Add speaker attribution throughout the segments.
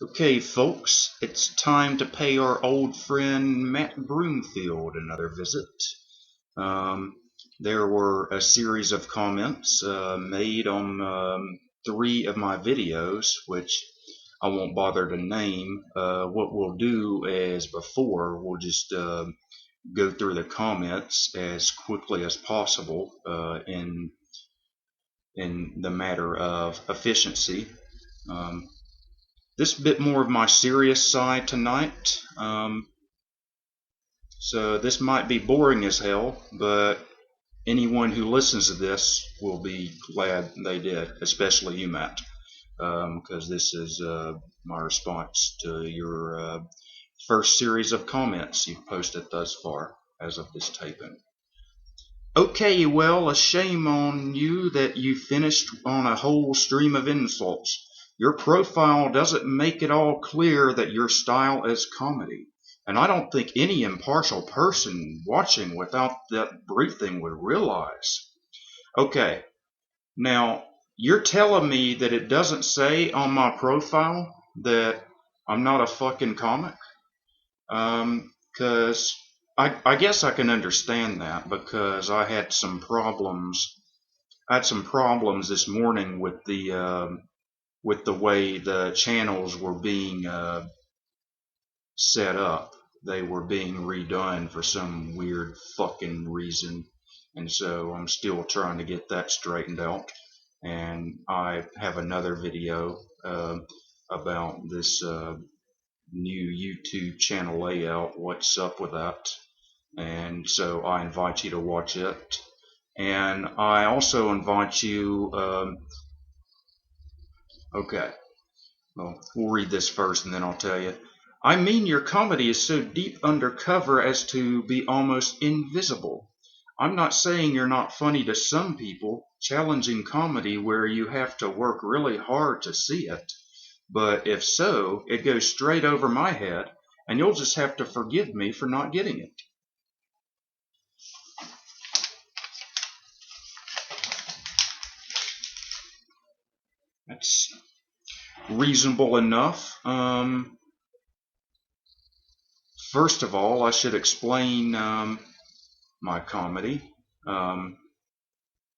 Speaker 1: Okay, folks, it's time to pay our old friend Matt Broomfield another visit. Um, there were a series of comments made on three of my videos, which I won't bother to name. What we'll do as before, we'll just go through the comments as quickly as possible in the matter of efficiency. Um, this bit more of my serious side tonight. So this might be boring as hell, but anyone who listens to this will be glad they did, especially you, Matt, because this is my response to your first series of comments you've posted thus far as of this taping. Okay, well, a shame on you that you finished on a whole stream of insults. Your profile doesn't make it all clear that your style is comedy. And I don't think any impartial person watching without that briefing would realize. Okay, now you're telling me that it doesn't say on my profile that I'm not a fucking comic? Because I guess I can understand that because I had some problems. I had some problems this morning with the way the channels were being set up. They were being redone for some weird fucking reason, and so I'm still trying to get that straightened out. And I have another video about this new YouTube channel layout. What's up with that? And so I invite you to watch it. And I also invite you, okay, well, we'll read this first and then I'll tell you. I mean, your comedy is so deep undercover as to be almost invisible. I'm not saying you're not funny to some people, challenging comedy where you have to work really hard to see it. But if so, it goes straight over my head, and you'll just have to forgive me for not getting it. That's reasonable enough. First of all, I should explain my comedy.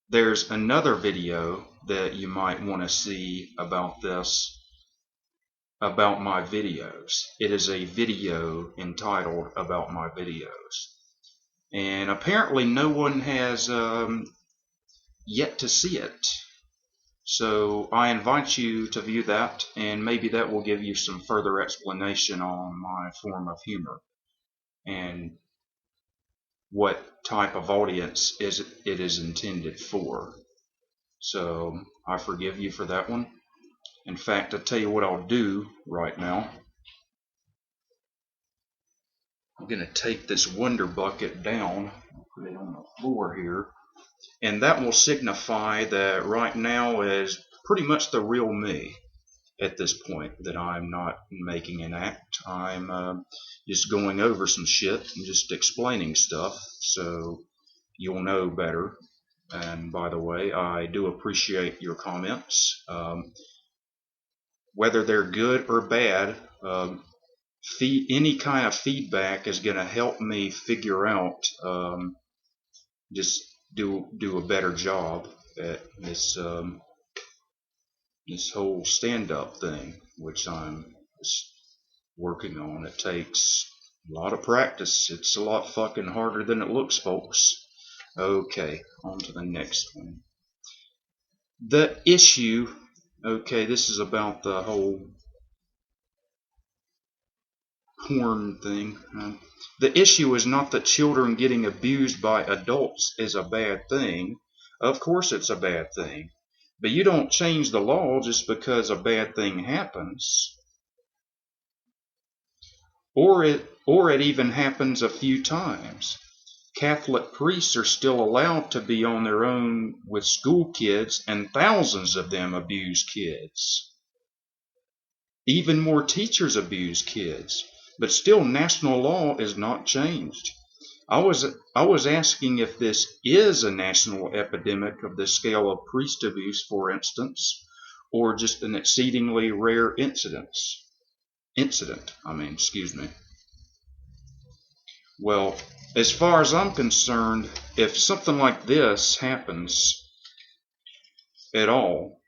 Speaker 1: There's another video that you might want to see about this, about my videos. It is a video entitled About My Videos. And apparently no one has yet to see it. So I invite you to view that, and maybe that will give you some further explanation on my form of humor and what type of audience it is intended for. So I forgive you for that one. In fact, I'll tell you what I'll do right now. I'm going to take this Wonder Bucket down, put it on the floor here, and that will signify that right now is pretty much the real me at this point, that I'm not making an act. I'm just going over some shit and just explaining stuff so you'll know better. And by the way, I do appreciate your comments. Whether they're good or bad, any kind of feedback is going to help me figure out, just do a better job at this this whole stand-up thing, which I'm working on. It takes a lot of practice. It's a lot fucking harder than it looks, folks. Okay, on to the next one. The issue, okay, this is about the whole porn thing. The issue is not that children getting abused by adults is a bad thing. Of course it's a bad thing. But you don't change the law just because a bad thing happens. Or it even happens a few times. Catholic priests are still allowed to be on their own with school kids, and thousands of them abuse kids. Even more teachers abuse kids, but still national law is not changed. I was asking if this is a national epidemic of the scale of priest abuse, for instance, or just an exceedingly rare incidence. incident. Excuse me. Well, as far as I'm concerned, if something like this happens at all,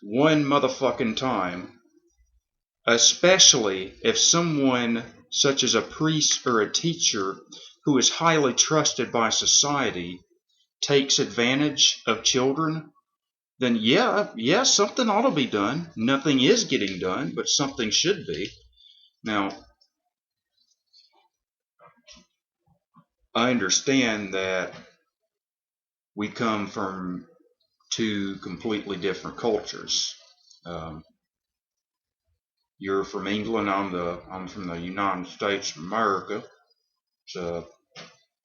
Speaker 1: one motherfucking time, especially if someone such as a priest or a teacher who is highly trusted by society takes advantage of children, then yeah, something ought to be done. Nothing is getting done, but something should be. Now, I understand that we come from two completely different cultures. Um, you're from England. I'm from the United States of America. So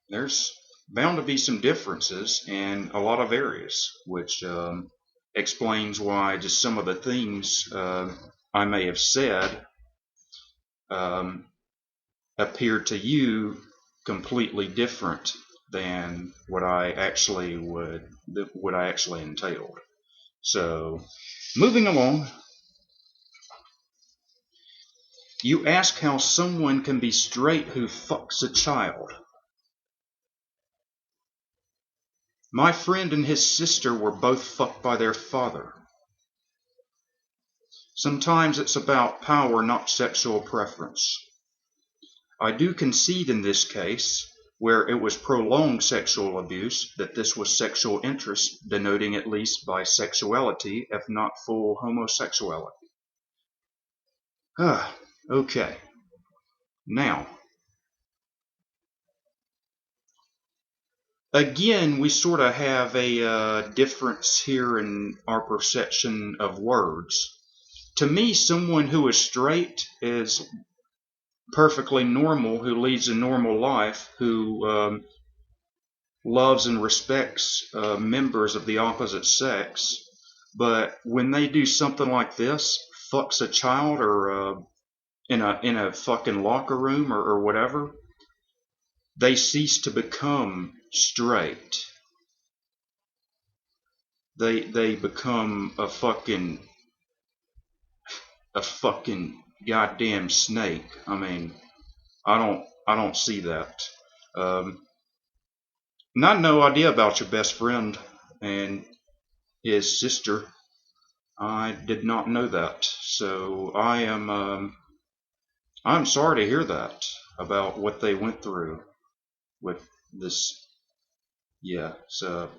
Speaker 1: there's bound to be some differences in a lot of areas, which explains why just some of the things I may have said um, appear to you completely different than what I actually entailed. So, moving along, you ask how someone can be straight who fucks a child. My friend and his sister were both fucked by their father. Sometimes it's about power, not sexual preference. I do concede in this case, where it was prolonged sexual abuse, that this was sexual interest, denoting at least bisexuality, if not full homosexuality. Okay. Now, again, we sort of have a difference here in our perception of words. To me, someone who is straight is perfectly normal, who leads a normal life, who loves and respects members of the opposite sex. But when they do something like this, fucks a child, or in a fucking locker room, or whatever, they cease to become straight. They become a fucking goddamn snake. I don't see that. Not no idea about your best friend and his sister. I did not know that. So I'm sorry to hear that about what they went through with this. Yeah, so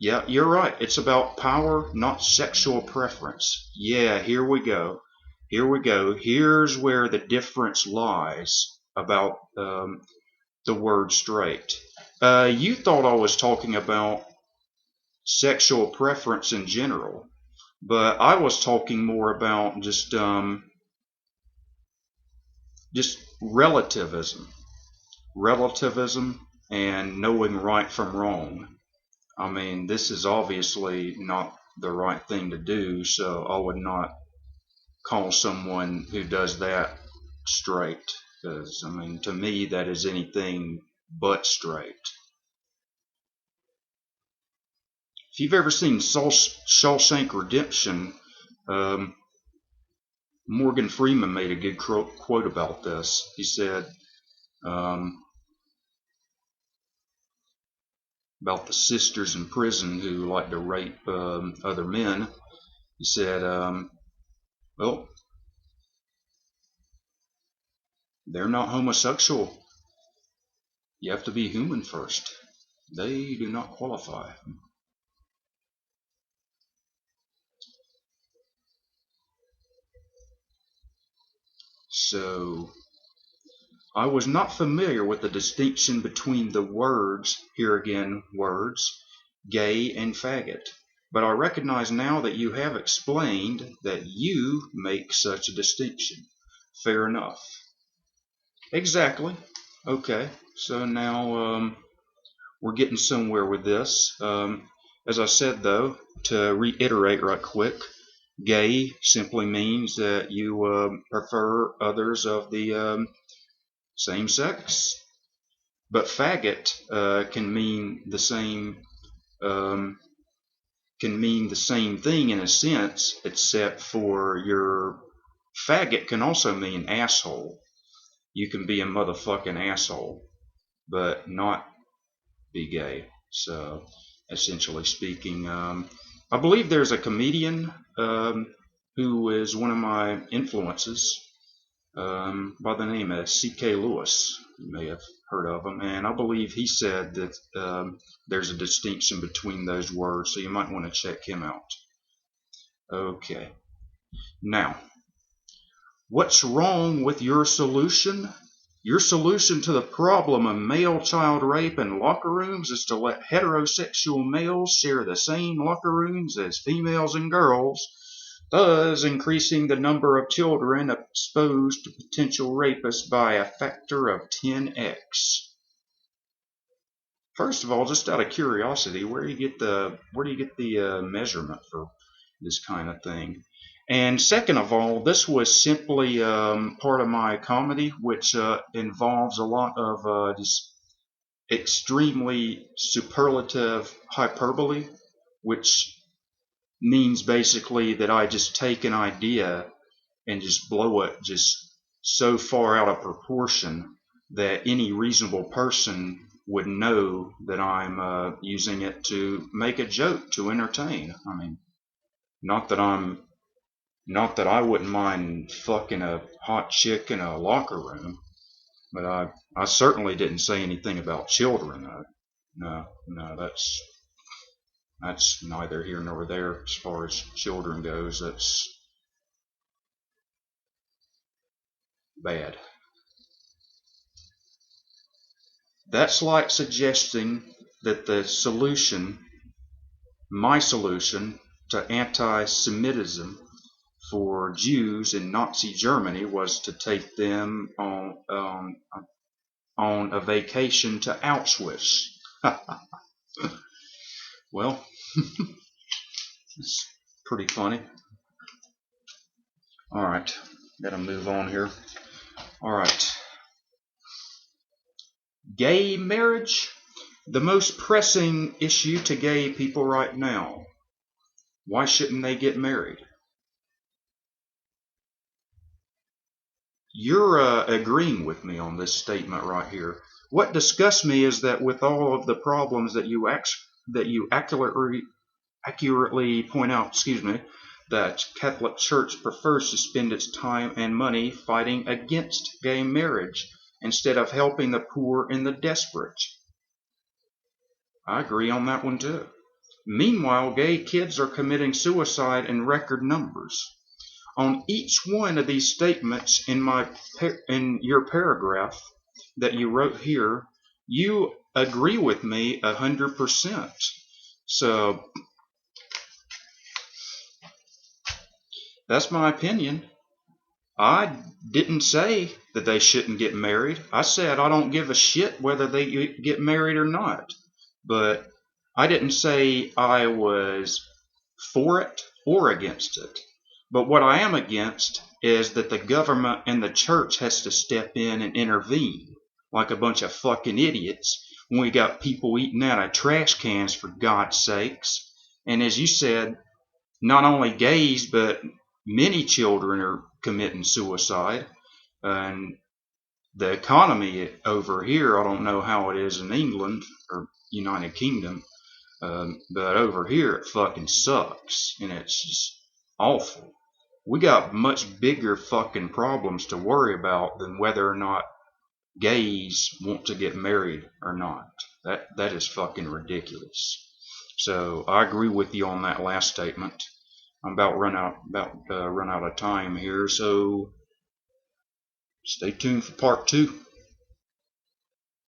Speaker 1: yeah, you're right. It's about power, not sexual preference. Yeah, here we go. Here's where the difference lies about the word straight. You thought I was talking about sexual preference in general, but I was talking more about just relativism, and knowing right from wrong. This is obviously not the right thing to do, so I would not call someone who does that straight, because to me that is anything but straight. If you've ever seen Shawshank Redemption, Morgan Freeman made a good quote about this. He said about the sisters in prison who like to rape other men. He said, well, they're not homosexual. You have to be human first. They do not qualify. So, I was not familiar with the distinction between the words, here again, words, gay and faggot. But I recognize now that you have explained that you make such a distinction. Fair enough. Exactly. Okay. So now we're getting somewhere with this. As I said, though, to reiterate right quick, gay simply means that you prefer others of the same sex. But faggot can mean the same thing in a sense, except for you're faggot can also mean asshole. You can be a motherfucking asshole, but not be gay. So, essentially speaking, I believe there's a comedian who is one of my influences by the name of C.K. Lewis. You may have heard of him, and I believe he said that there's a distinction between those words, so you might want to check him out. Okay. Now, what's wrong with your solution? Your solution to the problem of male child rape in locker rooms is to let heterosexual males share the same locker rooms as females and girls, thus increasing the number of children exposed to potential rapists by a factor of 10x. First of all, just out of curiosity, where do you get the measurement for this kind of thing? And second of all, this was simply part of my comedy, which involves a lot of just extremely superlative hyperbole, which means basically that I just take an idea and just blow it just so far out of proportion that any reasonable person would know that I'm using it to make a joke, to entertain. I mean, not that I wouldn't mind fucking a hot chick in a locker room, but I certainly didn't say anything about children, though. No, that's neither here nor there as far as children goes. That's bad. That's like suggesting that my solution to anti-Semitism for Jews in Nazi Germany was to take them on a vacation to Auschwitz. Well, it's pretty funny. Alright, gotta move on here. Alright. Gay marriage? The most pressing issue to gay people right now. Why shouldn't they get married? You're agreeing with me on this statement right here. What disgusts me is that with all of the problems that you accurately point out, that Catholic Church prefers to spend its time and money fighting against gay marriage instead of helping the poor and the desperate. I agree on that one too. Meanwhile, gay kids are committing suicide in record numbers. On each one of these statements in your paragraph that you wrote here, you agree with me 100%. So that's my opinion. I didn't say that they shouldn't get married. I said I don't give a shit whether they get married or not. But I didn't say I was for it or against it. But what I am against is that the government and the church has to step in and intervene like a bunch of fucking idiots when we got people eating out of trash cans, for God's sakes. And as you said, not only gays, but many children are committing suicide. And the economy over here, I don't know how it is in England or United Kingdom, but over here it fucking sucks, and it's just awful. We got much bigger fucking problems to worry about than whether or not gays want to get married or not. That is fucking ridiculous. So I agree with you on that last statement. I'm about run out of time here, so stay tuned for part 2.